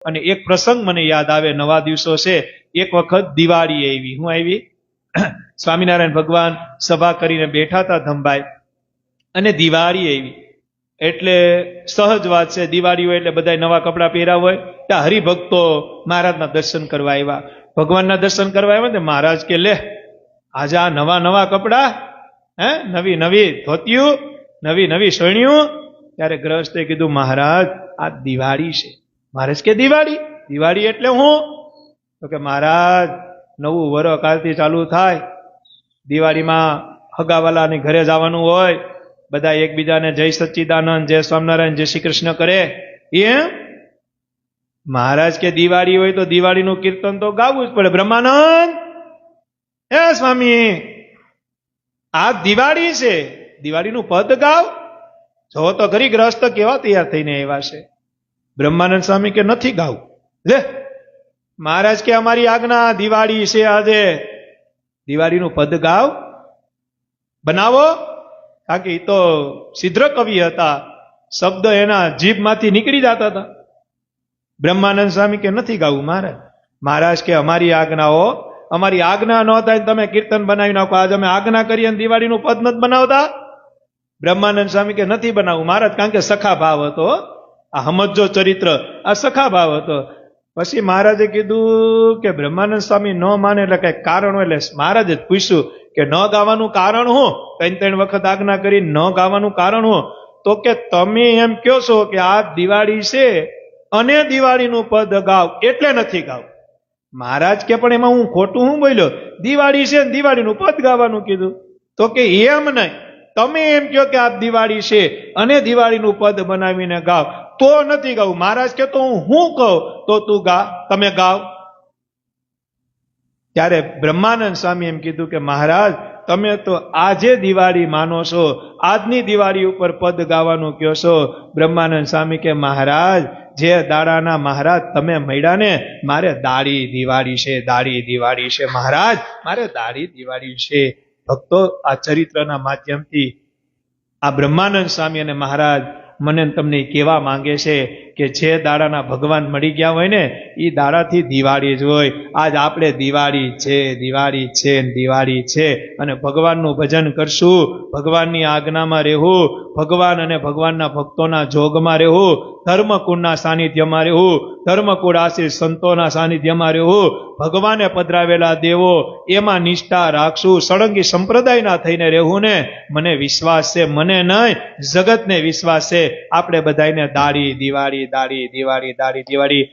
અને એક પ્રસંગ મને યાદ આવે, નવા દિવસો છે, એક વખત દિવાળી આવી. હું આવી? સ્વામિનારાયણ ભગવાન સભા કરીને બેઠા હતા ધમભાઈ, અને દિવાળી આવી. એટલે સહજ વાત છે, દિવાળી હોય એટલે બધા નવા કપડા પહેર્યા હોય. ત્યાં હરિભક્તો મહારાજના દર્શન કરવા આવ્યા, ભગવાનના દર્શન કરવા આવ્યા ને મહારાજ કે લે આજે આ નવા નવા કપડા, નવી નવી ધોતિયું, નવી નવી સોયણીયું. ત્યારે ગ્રહસ્થે કીધું મહારાજ આ દિવાળી છે. મહારાજ કે દિવાળી? દિવાળી એટલે હું? તો કે મહારાજ નવું વરસ કાલથી ચાલુ થાય, દિવાળીમાં હગાવાલાની ઘરે જવાનું હોય, બધા એકબીજાને જય સચ્ચિદાનંદ, જય સ્વામિનારાયણ, જય શ્રી કૃષ્ણ કરે. એમ મહારાજ કે દિવાળી હોય તો દિવાળીનું કીર્તન તો ગાવું જ પડે. બ્રહ્માનંદ, હે સ્વામી આ દિવાળી છે, દિવાળીનું પદ ગાવ. જો તો ખરી ગ્રસ્ત કેવા તૈયાર થઈને આવ્યા છે. બ્રહ્માનંદ સ્વામી કે નથી ગાવું. લે મહારાજ કે અમારી આજ્ઞા, દિવાળી છે આજે, દિવાળીનું પદ ગાવ, બનાવો. કારણ કે એ તો સિદ્ધ કવિ હતા, શબ્દ એના જીભમાંથી નીકળી જતા હતા. બ્રહ્માનંદ સ્વામી કે નથી ગાવું મહારાજ. મહારાજ કે અમારી આજ્ઞાઓ, અમારી આજ્ઞા ન થાય તમે કીર્તન બનાવી નાખો. આજે અમે આજ્ઞા કરીએ અને દિવાળીનું પદ નથી બનાવતા. બ્રહ્માનંદ સ્વામી કે નથી બનાવવું મહારાજ, કારણ કે સખા ભાવ હતો. આ સમજો ચરિત્ર, આ સખા ભાવ હતો. પછી મહારાજે કીધું કે બ્રહ્માનંદ સ્વામી ન માને એટલે કઈ કારણ હોય. એટલે મહારાજે પૂછ્યું કે ન ગાવાનું કારણ હું? 3 વખત આજ્ઞા કરી, ન ગાવાનું કારણ હું? તો કે તમે એમ કહો છો કે આ દિવાળી છે અને દિવાળીનું પદ ગાવ એટલે નથી ગાવ. મહારાજ કે પણ એમાં હું ખોટું હું બોલ્યો? દિવાળી છે ને દિવાળીનું પદ ગાવાનું કીધું. તો કે એમ નહીં, તમે એમ કહો કે આ દિવાળી છે અને દિવાળીનું પદ બનાવીને ગાવ તો નથી ગાવું. મહારાજ કે તો હું કહું તો તું ગા, તમે ગાવ. ત્યારે બ્રહ્માનંદ સ્વામી એમ કીધું કે મહારાજ તમે તો આજે દિવાળી માનો છો, આજની દિવાળી ઉપર પદ ગાવાનું કહો છો. બ્રહ્માનંદ સ્વામી કે મહારાજ જે દાડાના મહારાજ તમે મળ્યા ને, મારે દાડી દિવાળી છે, દાડી દિવાળી છે મહારાજ, મારે દાડી દિવાળી છે. ભક્તો આ ચરિત્રના માધ્યમથી આ બ્રહ્માનંદ સ્વામી અને મહારાજ મને તમને કહેવા માંગે છે કે જે દાડાના ભગવાન મળી ગયા હોય ને, એ દાડાથી દિવાળી જ હોય. આજ આપણે દિવાળી છે, દિવાળી છે, દિવાળી છે, અને ભગવાનનું ભજન કરશું, ભગવાનની આજ્ઞામાં રહેવું, ભગવાન અને ભગવાનના ભક્તોના જોગમાં રહેવું, ધર્મકુળના સાનિધ્યમાં રહેવું, ધર્મકુળ આશીષ સંતોના સાનિધ્યમાં રહેવું, ભગવાને પધરાવેલા દેવો એમાં નિષ્ઠા રાખશું, સળંગી સંપ્રદાયના થઈને રહેવું ને. મને વિશ્વાસ છે, મને નહીં જગતને વિશ્વાસ છે, આપણે બધાને દાડી દિવાળી, દાડી દિવાળી, દાડી દિવાળી.